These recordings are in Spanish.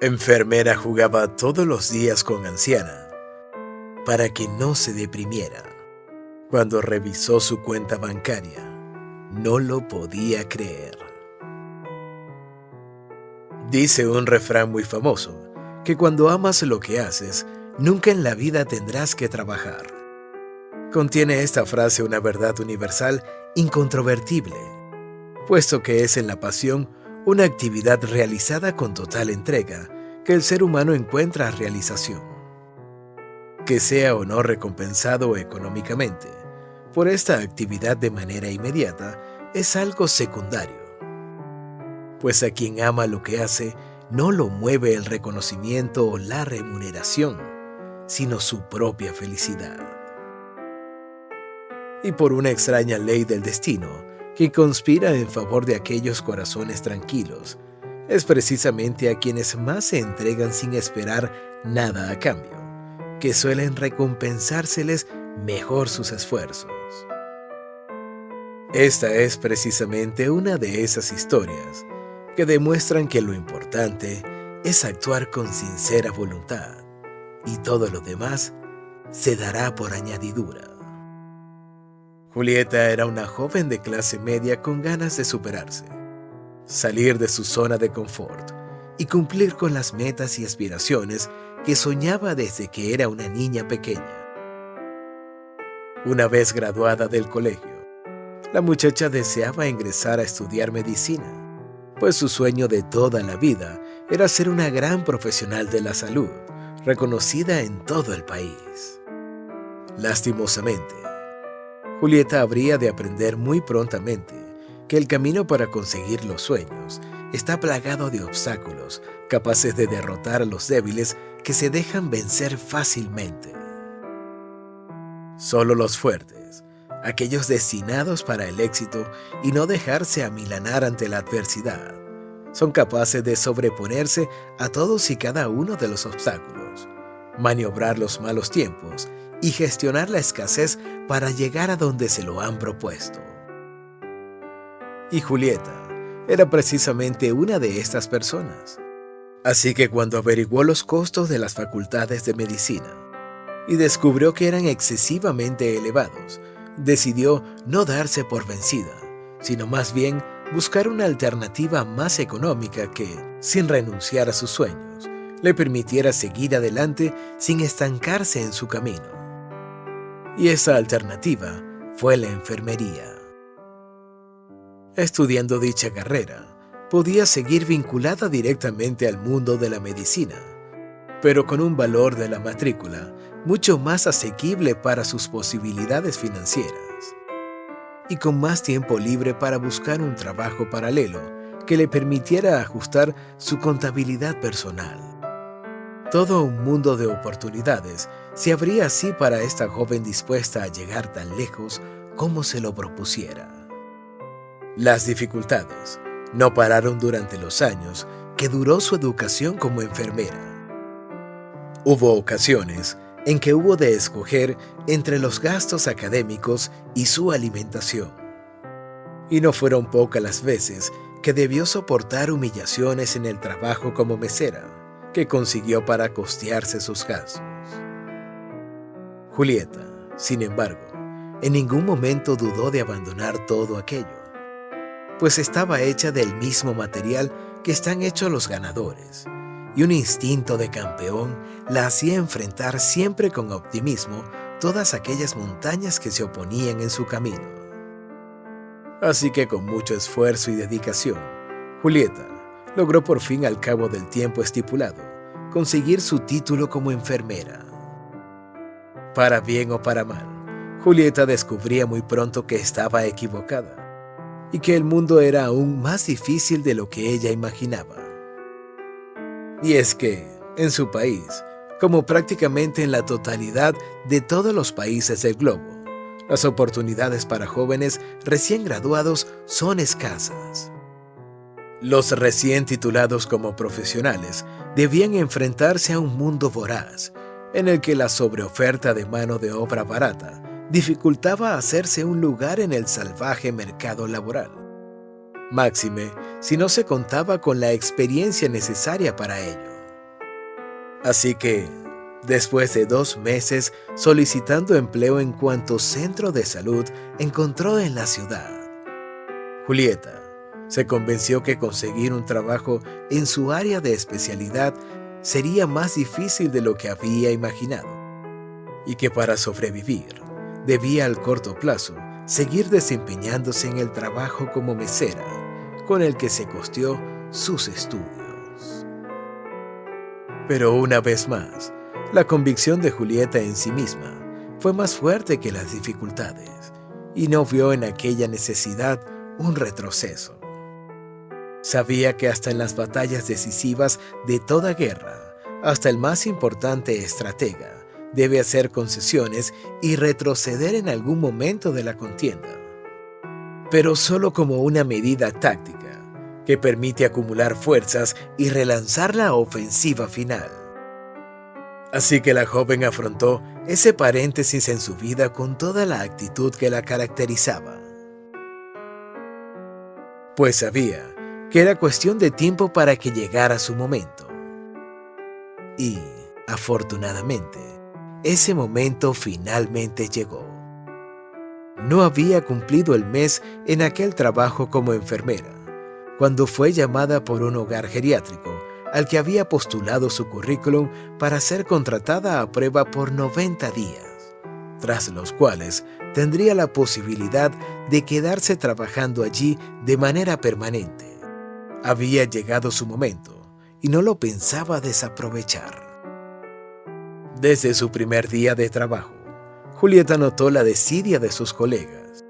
Enfermera jugaba todos los días con anciana para que no se deprimiera. Cuando revisó su cuenta bancaria, no lo podía creer. Dice un refrán muy famoso, que cuando amas lo que haces, nunca en la vida tendrás que trabajar. Contiene esta frase una verdad universal incontrovertible, puesto que es en la pasión una actividad realizada con total entrega que el ser humano encuentra realización. Que sea o no recompensado económicamente por esta actividad de manera inmediata es algo secundario, pues a quien ama lo que hace no lo mueve el reconocimiento o la remuneración, sino su propia felicidad. Y por una extraña ley del destino que conspira en favor de aquellos corazones tranquilos, es precisamente a quienes más se entregan sin esperar nada a cambio, que suelen recompensárseles mejor sus esfuerzos. Esta es precisamente una de esas historias que demuestran que lo importante es actuar con sincera voluntad y todo lo demás se dará por añadidura. Julieta era una joven de clase media con ganas de superarse, salir de su zona de confort y cumplir con las metas y aspiraciones que soñaba desde que era una niña pequeña. Una vez graduada del colegio, la muchacha deseaba ingresar a estudiar medicina, pues su sueño de toda la vida era ser una gran profesional de la salud, reconocida en todo el país. Lastimosamente, Julieta habría de aprender muy prontamente que el camino para conseguir los sueños está plagado de obstáculos capaces de derrotar a los débiles que se dejan vencer fácilmente. Solo los fuertes, aquellos destinados para el éxito y no dejarse amilanar ante la adversidad, son capaces de sobreponerse a todos y cada uno de los obstáculos, maniobrar los malos tiempos y gestionar la escasez para llegar a donde se lo han propuesto. Y Julieta era precisamente una de estas personas. Así que cuando averiguó los costos de las facultades de medicina y descubrió que eran excesivamente elevados, decidió no darse por vencida, sino más bien buscar una alternativa más económica que, sin renunciar a sus sueños, le permitiera seguir adelante sin estancarse en su camino. Y esa alternativa fue la enfermería. Estudiando dicha carrera, podía seguir vinculada directamente al mundo de la medicina, pero con un valor de la matrícula mucho más asequible para sus posibilidades financieras, y con más tiempo libre para buscar un trabajo paralelo que le permitiera ajustar su contabilidad personal. Todo un mundo de oportunidades se abría así para esta joven dispuesta a llegar tan lejos como se lo propusiera. Las dificultades no pararon durante los años que duró su educación como enfermera. Hubo ocasiones en que hubo de escoger entre los gastos académicos y su alimentación. Y no fueron pocas las veces que debió soportar humillaciones en el trabajo como mesera, que consiguió para costearse sus gastos. Julieta, sin embargo, en ningún momento dudó de abandonar todo aquello, pues estaba hecha del mismo material que están hechos los ganadores, y un instinto de campeón la hacía enfrentar siempre con optimismo todas aquellas montañas que se oponían en su camino. Así que con mucho esfuerzo y dedicación, Julieta logró por fin, al cabo del tiempo estipulado, conseguir su título como enfermera. Para bien o para mal, Julieta descubría muy pronto que estaba equivocada y que el mundo era aún más difícil de lo que ella imaginaba. Y es que, en su país, como prácticamente en la totalidad de todos los países del globo, las oportunidades para jóvenes recién graduados son escasas. Los recién titulados como profesionales debían enfrentarse a un mundo voraz, en el que la sobreoferta de mano de obra barata dificultaba hacerse un lugar en el salvaje mercado laboral. Máxime si no se contaba con la experiencia necesaria para ello. Así que, después de 2 meses solicitando empleo en cuanto centro de salud encontró en la ciudad, Julieta se convenció que conseguir un trabajo en su área de especialidad sería más difícil de lo que había imaginado, y que para sobrevivir debía al corto plazo seguir desempeñándose en el trabajo como mesera, con el que se costeó sus estudios. Pero una vez más, la convicción de Julieta en sí misma fue más fuerte que las dificultades, y no vio en aquella necesidad un retroceso. Sabía que hasta en las batallas decisivas de toda guerra, hasta el más importante estratega debe hacer concesiones y retroceder en algún momento de la contienda, pero solo como una medida táctica que permite acumular fuerzas y relanzar la ofensiva final. Así que la joven afrontó ese paréntesis en su vida con toda la actitud que la caracterizaba, pues sabía que era cuestión de tiempo para que llegara su momento. Y, afortunadamente, ese momento finalmente llegó. No había cumplido el mes en aquel trabajo como enfermera, cuando fue llamada por un hogar geriátrico al que había postulado su currículum para ser contratada a prueba por 90 días, tras los cuales tendría la posibilidad de quedarse trabajando allí de manera permanente. Había llegado su momento y no lo pensaba desaprovechar. Desde su primer día de trabajo, Julieta notó la desidia de sus colegas.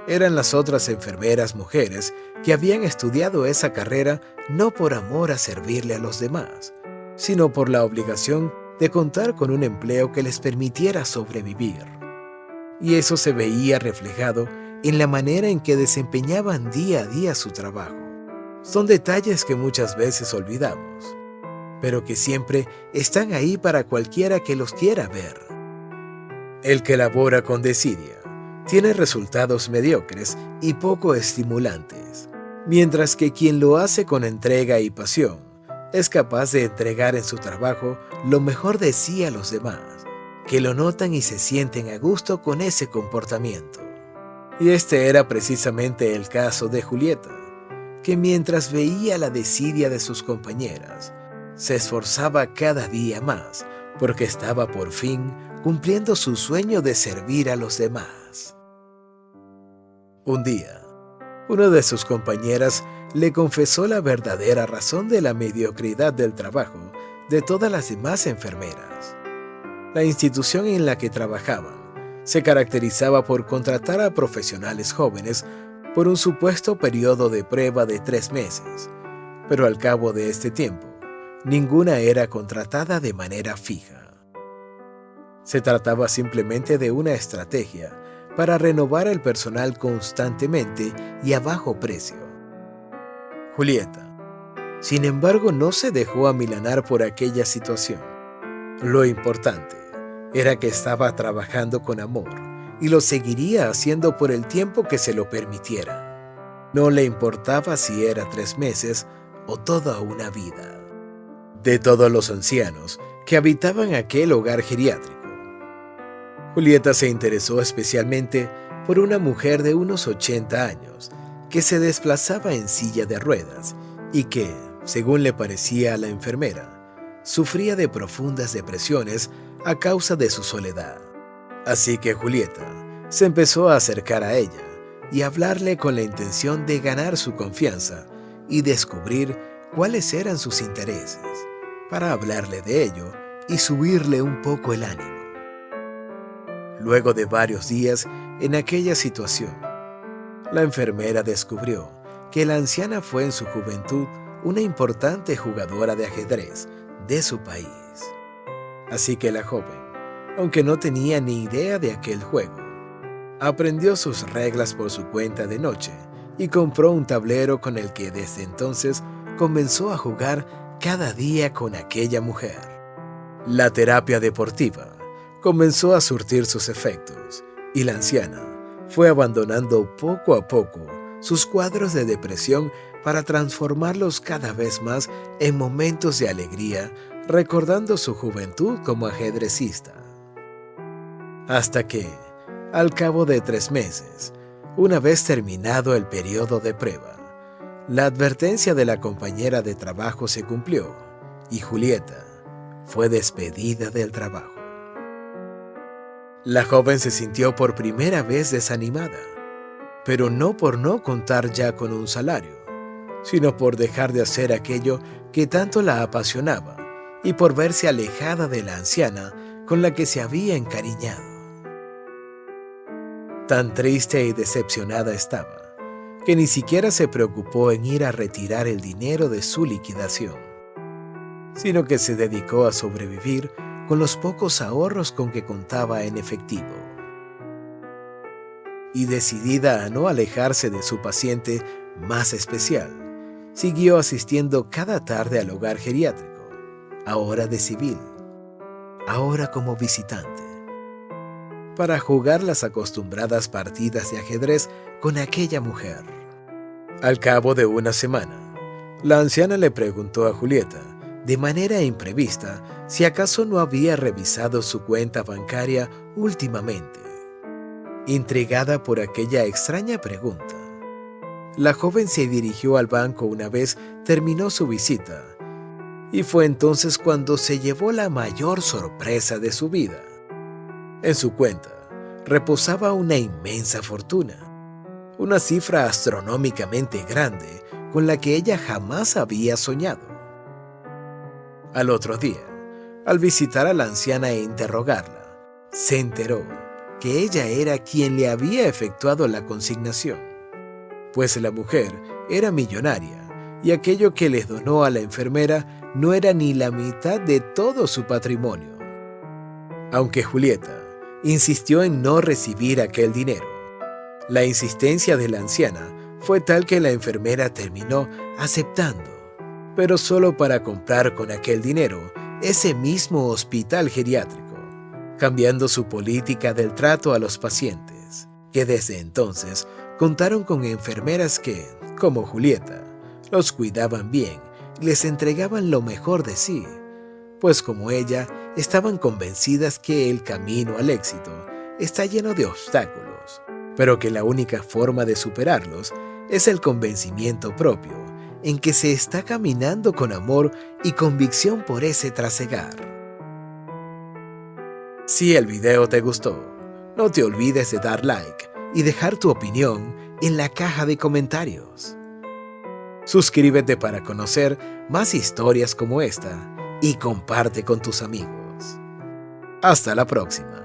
Eran las otras enfermeras mujeres que habían estudiado esa carrera no por amor a servirle a los demás, sino por la obligación de contar con un empleo que les permitiera sobrevivir. Y eso se veía reflejado en la manera en que desempeñaban día a día su trabajo. Son detalles que muchas veces olvidamos, pero que siempre están ahí para cualquiera que los quiera ver. El que labora con desidia tiene resultados mediocres y poco estimulantes, mientras que quien lo hace con entrega y pasión es capaz de entregar en su trabajo lo mejor de sí a los demás, que lo notan y se sienten a gusto con ese comportamiento. Y este era precisamente el caso de Julieta, que mientras veía la desidia de sus compañeras, se esforzaba cada día más porque estaba por fin cumpliendo su sueño de servir a los demás. Un día, una de sus compañeras le confesó la verdadera razón de la mediocridad del trabajo de todas las demás enfermeras. La institución en la que trabajaban se caracterizaba por contratar a profesionales jóvenes por un supuesto periodo de prueba de 3 meses, pero al cabo de este tiempo, ninguna era contratada de manera fija. Se trataba simplemente de una estrategia para renovar el personal constantemente y a bajo precio. Julieta, sin embargo, no se dejó amilanar por aquella situación. Lo importante era que estaba trabajando con amor y lo seguiría haciendo por el tiempo que se lo permitiera. No le importaba si era 3 meses o toda una vida. De todos los ancianos que habitaban aquel hogar geriátrico, Julieta se interesó especialmente por una mujer de unos 80 años que se desplazaba en silla de ruedas y que, según le parecía a la enfermera, sufría de profundas depresiones a causa de su soledad. Así que Julieta se empezó a acercar a ella y a hablarle con la intención de ganar su confianza y descubrir cuáles eran sus intereses, para hablarle de ello y subirle un poco el ánimo. Luego de varios días en aquella situación, la enfermera descubrió que la anciana fue en su juventud una importante jugadora de ajedrez de su país. Así que la joven, aunque no tenía ni idea de aquel juego, aprendió sus reglas por su cuenta de noche y compró un tablero con el que desde entonces comenzó a jugar cada día con aquella mujer. La terapia deportiva comenzó a surtir sus efectos y la anciana fue abandonando poco a poco sus cuadros de depresión para transformarlos cada vez más en momentos de alegría recordando su juventud como ajedrecista. Hasta que, al cabo de 3 meses, una vez terminado el periodo de prueba, la advertencia de la compañera de trabajo se cumplió y Julieta fue despedida del trabajo. La joven se sintió por primera vez desanimada, pero no por no contar ya con un salario, sino por dejar de hacer aquello que tanto la apasionaba y por verse alejada de la anciana con la que se había encariñado. Tan triste y decepcionada estaba, que ni siquiera se preocupó en ir a retirar el dinero de su liquidación, sino que se dedicó a sobrevivir con los pocos ahorros con que contaba en efectivo. Y decidida a no alejarse de su paciente más especial, siguió asistiendo cada tarde al hogar geriátrico, ahora de civil, ahora como visitante, para jugar las acostumbradas partidas de ajedrez con aquella mujer. Al cabo de una semana, la anciana le preguntó a Julieta, de manera imprevista, si acaso no había revisado su cuenta bancaria últimamente. Intrigada por aquella extraña pregunta, la joven se dirigió al banco una vez terminó su visita, y fue entonces cuando se llevó la mayor sorpresa de su vida. En su cuenta reposaba una inmensa fortuna, una cifra astronómicamente grande con la que ella jamás había soñado. Al otro día, al visitar a la anciana e interrogarla, se enteró que ella era quien le había efectuado la consignación, pues la mujer era millonaria y aquello que les donó a la enfermera no era ni la mitad de todo su patrimonio. Aunque Julieta insistió en no recibir aquel dinero, la insistencia de la anciana fue tal que la enfermera terminó aceptando, pero solo para comprar con aquel dinero ese mismo hospital geriátrico, cambiando su política del trato a los pacientes, que desde entonces contaron con enfermeras que, como Julieta, los cuidaban bien y les entregaban lo mejor de sí, pues como ella, estaban convencidas que el camino al éxito está lleno de obstáculos, pero que la única forma de superarlos es el convencimiento propio en que se está caminando con amor y convicción por ese trasegar. Si el video te gustó, no te olvides de dar like y dejar tu opinión en la caja de comentarios. Suscríbete para conocer más historias como esta y comparte con tus amigos. Hasta la próxima.